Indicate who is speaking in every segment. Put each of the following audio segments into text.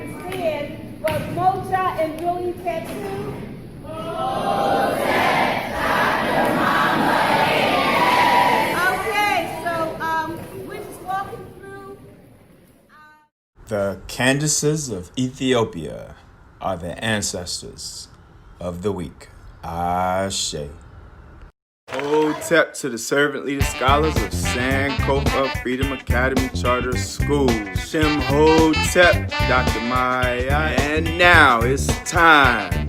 Speaker 1: the sin was Mocha and Billy Tattoo. Okay, so we're just walking through.
Speaker 2: The Candaces of Ethiopia are the ancestors of the week. Ashe. Hotep to the servant leader scholars of Sankofa Freedom Academy Charter School. Shem Hotep, Dr. Maya. And now it's time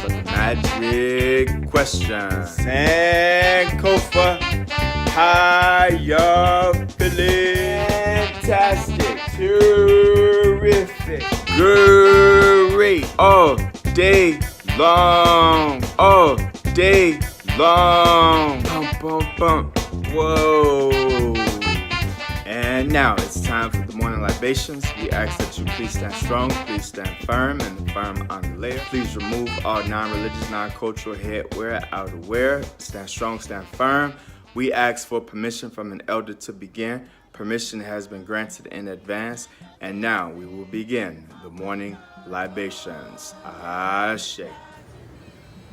Speaker 2: for the magic question. Sankofa, how y'all feeling? Fantastic, terrific, great, all day long, all day long. Bump, bump, bump. Whoa. And now it's time for the morning libations. We ask that you please stand strong, please stand firm, and the firm on the layer. Please remove all non-religious, non-cultural headwear, outerwear. Stand strong, stand firm. We ask for permission from an elder to begin. Permission has been granted in advance. And now we will begin the morning libations. Ashe.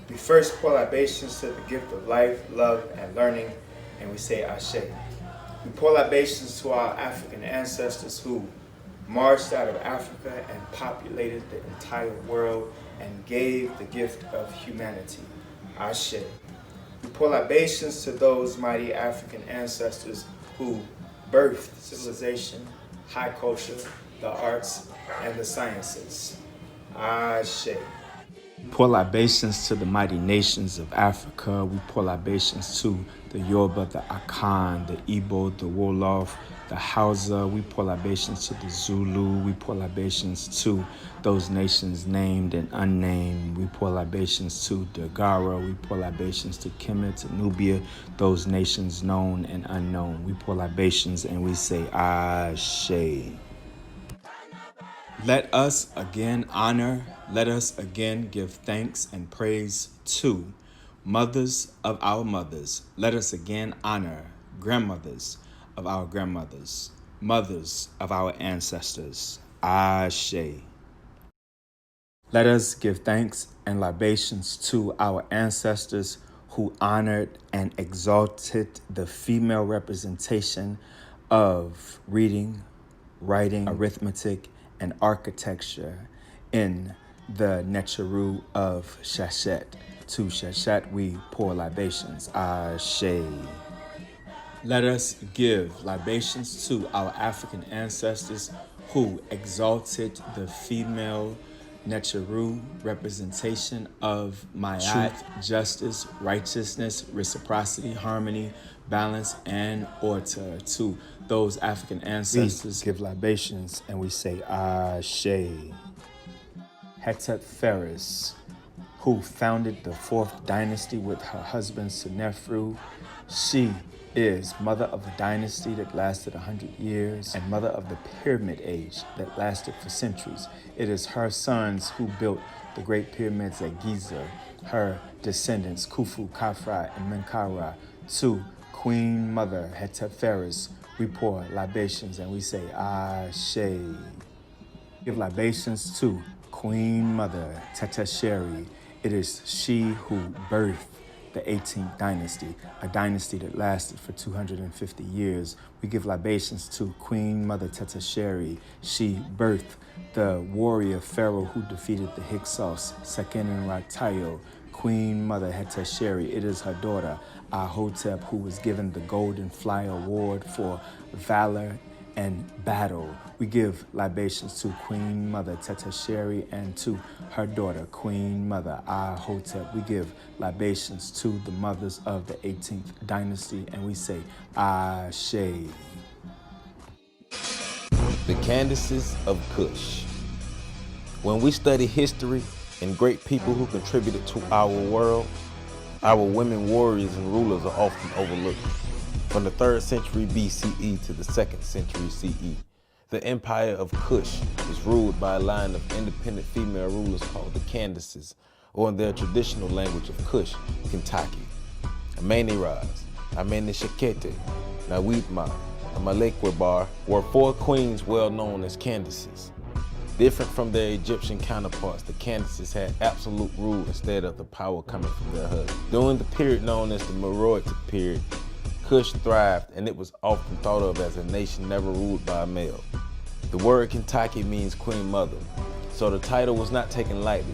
Speaker 2: We first pour libations to the gift of life, love, and learning, and we say Ashe. We pour libations to our African ancestors who marched out of Africa and populated the entire world and gave the gift of humanity. Ashe. We pour libations to those mighty African ancestors who birthed civilization, high culture, the arts, and the sciences. Ashe. We pour libations to the mighty nations of Africa. We pour libations to the Yoruba, the Akan, the Igbo, the Wolof, the Hausa. We pour libations to the Zulu. We pour libations to those nations named and unnamed. We pour libations to Dagara. We pour libations to Kemet, to Nubia, those nations known and unknown. We pour libations and we say Ashe. Let us again honor, let us again give thanks and praise to mothers of our mothers. Let us again honor grandmothers of our grandmothers, mothers of our ancestors. Ashe. Let us give thanks and libations to our ancestors who honored and exalted the female representation of reading, writing, arithmetic, and architecture in the Neteru of Shashet. To Shashet we pour libations. Ashe. Let us give libations to our African ancestors who exalted the female Neteru representation of Mayat, truth, justice, righteousness, reciprocity, harmony, balance, and order. To those African ancestors, we give libations and we say Ashe. Hetep Ferris, who founded the 4th dynasty with her husband Senefru. She is mother of a dynasty that lasted 100 years and mother of the Pyramid Age that lasted for centuries. It is her sons who built the Great Pyramids at Giza, her descendants Khufu, Khafra, and Menkaura. To Queen Mother Hetep Ferris, we pour libations and we say Ashe. Give libations to Queen Mother Tetesheri. It is she who birthed the 18th dynasty, a dynasty that lasted for 250 years. We give libations to Queen Mother Tetesheri. She birthed the warrior pharaoh who defeated the Hyksos, Seqenenratayo. Queen Mother Hetesheri, it is her daughter, Ahotep, who was given the Golden Fly Award for valor and battle. We give libations to Queen Mother Tetesheri and to her daughter, Queen Mother Ahotep. We give libations to the mothers of the 18th dynasty and we say Ashe.
Speaker 3: The Candaces of Kush. When we study history and great people who contributed to our world, our women warriors and rulers are often overlooked. From the 3rd century BCE to the 2nd century CE, the empire of Kush was ruled by a line of independent female rulers called the Candaces, or in their traditional language of Kush, Kentucky. Ameneraz, Ameneshekete, Nawitma, and Malekwebar were 4 queens well known as Candaces. Different from their Egyptian counterparts, the Candaces had absolute rule instead of the power coming from their husbands. During the period known as the Meroitic period, Cush thrived, and it was often thought of as a nation never ruled by a male. The word Kentucky means queen mother, so the title was not taken lightly.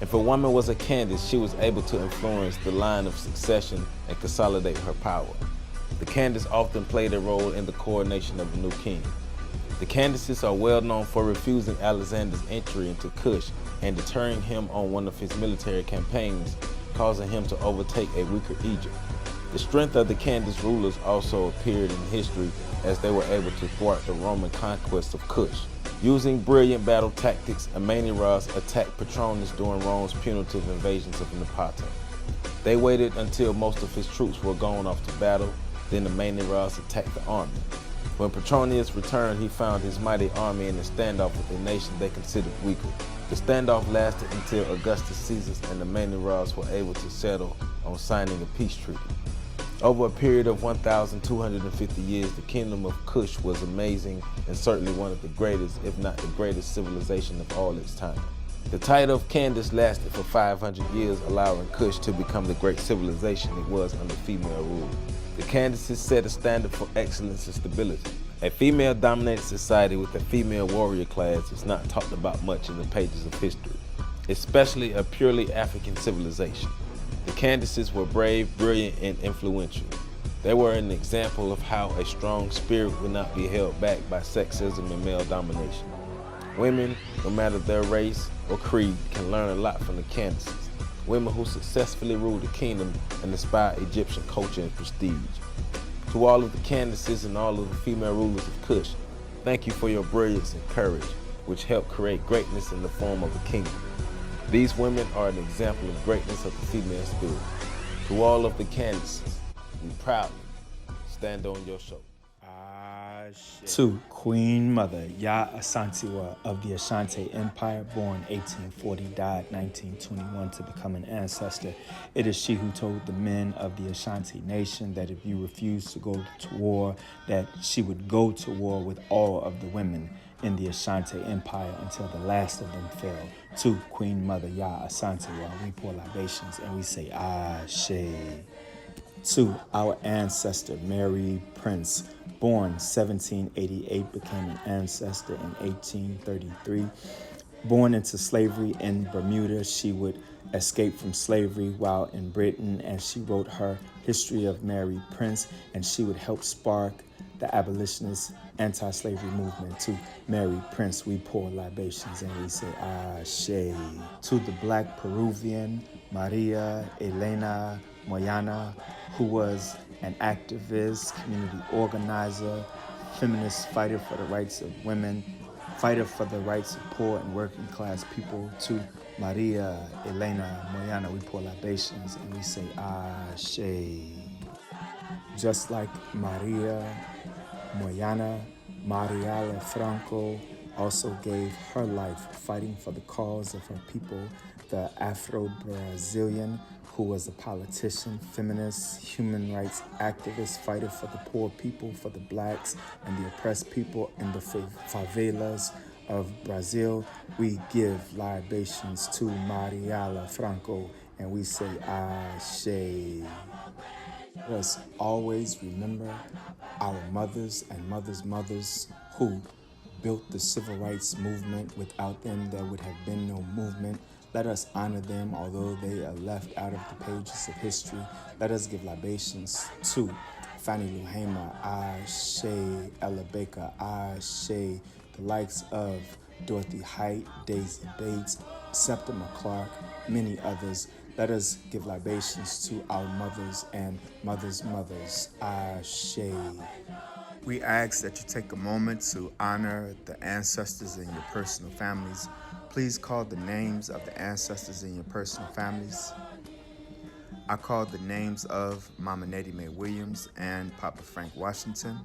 Speaker 3: If a woman was a Candace, she was able to influence the line of succession and consolidate her power. The Candace often played a role in the coronation of the new king. The Candaces are well known for refusing Alexander's entry into Cush and deterring him on one of his military campaigns, causing him to overtake a weaker Egypt. The strength of the Candace rulers also appeared in history as they were able to thwart the Roman conquest of Cush. Using brilliant battle tactics, Amanira's attacked Petronas during Rome's punitive invasions of Napata. They waited until most of his troops were gone off to battle, then Amanira's attacked the army. When Petronius returned, he found his mighty army in a standoff with a nation they considered weaker. The standoff lasted until Augustus Caesar and the Amanirids were able to settle on signing a peace treaty. Over a period of 1,250 years, the kingdom of Cush was amazing and certainly one of the greatest, if not the greatest civilization of all its time. The title of Candace lasted for 500 years, allowing Cush to become the great civilization it was under female rule. The Candaces set a standard for excellence and stability. A female-dominated society with a female warrior class is not talked about much in the pages of history, especially a purely African civilization. The Candaces were brave, brilliant, and influential. They were an example of how a strong spirit would not be held back by sexism and male domination. Women, no matter their race or creed, can learn a lot from the Candaces. Women who successfully ruled the kingdom and inspired Egyptian culture and prestige. To all of the Candaces and all of the female rulers of Cush, thank you for your brilliance and courage, which helped create greatness in the form of a kingdom. These women are an example of greatness of the female spirit. To all of the Candaces, we proudly stand on your shoulder.
Speaker 2: To Queen Mother Ya Asantewa of the Ashanti Empire, born 1840, died 1921 to become an ancestor. It is she who told the men of the Ashanti nation that if you refused to go to war, that she would go to war with all of the women in the Ashanti Empire until the last of them fell. To Queen Mother Ya Asantewa, we pour libations and we say Ashe. To our ancestor Mary Prince, born 1788, became an ancestor in 1833. Born into slavery in Bermuda, she would escape from slavery while in Britain, and she wrote her History of Mary Prince, and she would help spark the abolitionist anti-slavery movement. To Mary Prince, we pour libations and we say Ashe. To the Black Peruvian Maria Elena Moyano, who was an activist, community organizer, feminist fighter for the rights of women, fighter for the rights of poor and working class people. To Maria Elena Moyano, we pour libations and we say Ashe. Just like Maria Moyano, Marielle Franco also gave her life fighting for the cause of her people, the Afro-Brazilian, who was a politician, feminist, human rights activist, fighter for the poor people, for the blacks and the oppressed people in the favelas of Brazil. We give libations to Marielle Franco and we say Ashe. Let us always remember our mothers and mothers' mothers who built the civil rights movement. Without them, there would have been no movement. Let us honor them, although they are left out of the pages of history. Let us give libations to Fannie Lou Hamer, Ashe, Ella Baker, Ashe, the likes of Dorothy Height, Daisy Bates, Septima Clark, many others. Let us give libations to our mothers and mothers' mothers. Ashe. We ask that you take a moment to honor the ancestors in your personal families. Please call the names of the ancestors in your personal families. I called the names of Mama Nettie Mae Williams and Papa Frank Washington.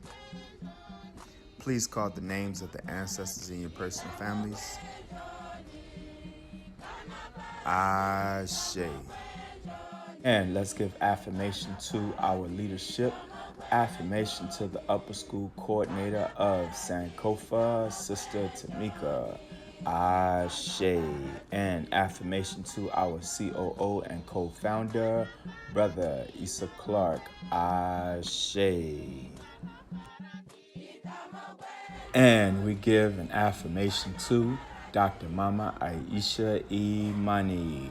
Speaker 2: Please call the names of the ancestors in your personal families. Ashe. And let's give affirmation to our leadership. Affirmation to the upper school coordinator of Sankofa, Sister Tamika. Ashe. And affirmation to our COO and co-founder, Brother Issa Clark. Ashe. And we give an affirmation to Dr. Mama Aisha Imani,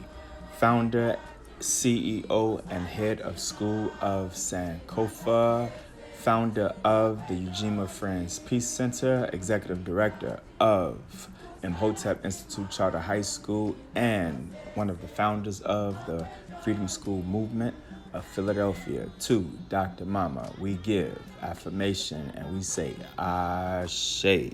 Speaker 2: founder, CEO, and head of School of Sankofa, founder of the Ujima Friends Peace Center, executive director of Imhotep Institute Charter High School, and one of the founders of the Freedom School Movement of Philadelphia. To Dr. Mama, we give affirmation and we say, Ashe.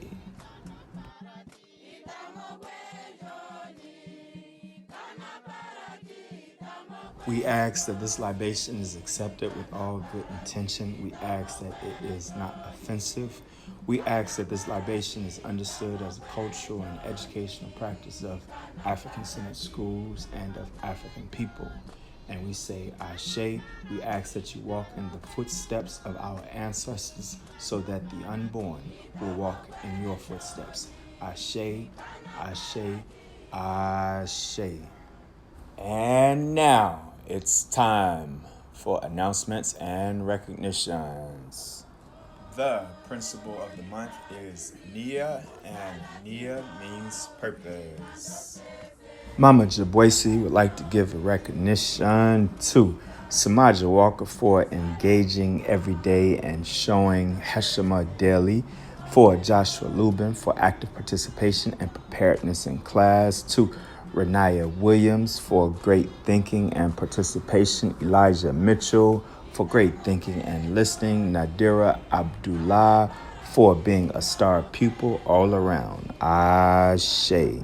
Speaker 2: We ask that this libation is accepted with all good intention. We ask that it is not offensive. We ask that this libation is understood as a cultural and educational practice of African-centered schools and of African people. And we say, Ashe. We ask that you walk in the footsteps of our ancestors so that the unborn will walk in your footsteps. Ashe, Ashe, Ashe. And now it's time for announcements and recognitions. The principle of the month is Nia, and Nia means purpose. Mama Jabwesi would like to give a recognition to Samaja Walker for engaging every day and showing Heshima daily, for Joshua Lubin for active participation and preparedness in class, to Renaya Williams for great thinking and participation, Elijah Mitchell for great thinking and listening, Nadira Abdullah for being a star pupil all around. Ashe.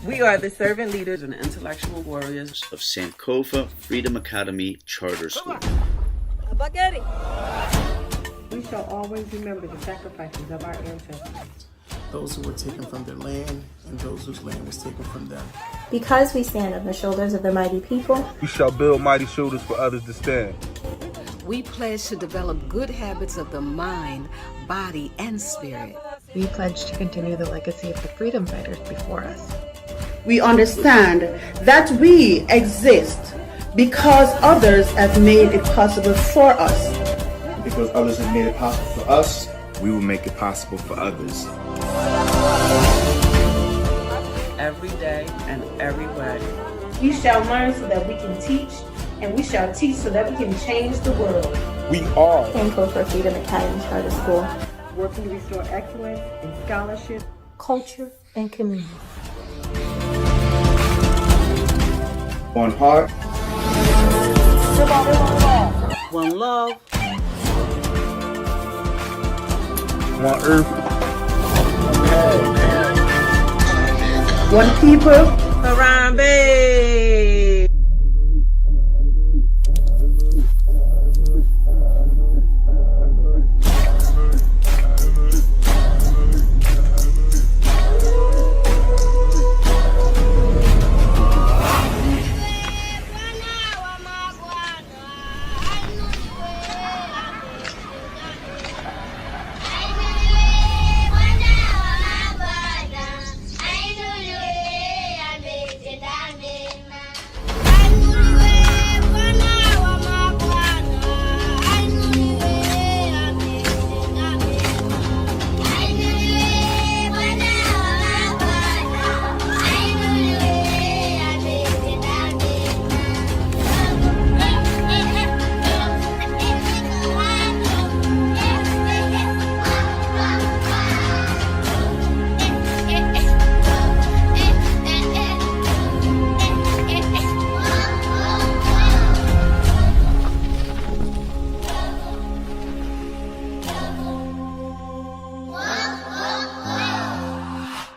Speaker 4: We are the servant leaders and intellectual warriors
Speaker 5: of Sankofa Freedom Academy Charter School.
Speaker 6: We shall always remember the sacrifices of our ancestors.
Speaker 7: Those who were taken from their land and those whose land was taken from them.
Speaker 8: Because we stand on the shoulders of the mighty people,
Speaker 9: we shall build mighty shoulders for others to stand.
Speaker 10: We pledge to develop good habits of the mind, body, and spirit.
Speaker 11: We pledge to continue the legacy of the freedom fighters before us.
Speaker 12: We understand that we exist because others have made it possible for us.
Speaker 13: Because others have made it possible for us, we will make it possible for others.
Speaker 4: every day and everywhere.
Speaker 12: We shall learn so that we can teach, and we shall teach so that we can change the world.
Speaker 9: We are
Speaker 8: Sankofa Freedom Academy Charter School,
Speaker 6: working to restore excellence in scholarship,
Speaker 8: culture, and community.
Speaker 13: One heart,
Speaker 4: One love,
Speaker 9: one earth,
Speaker 12: one people,
Speaker 4: Harambe.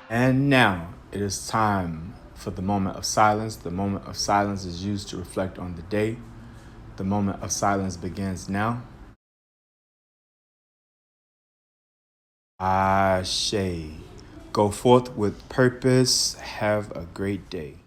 Speaker 2: And now it is time for the moment of silence. The moment of silence is used to reflect on the day. The moment of silence begins now. Ashe. Go forth with purpose. Have a great day.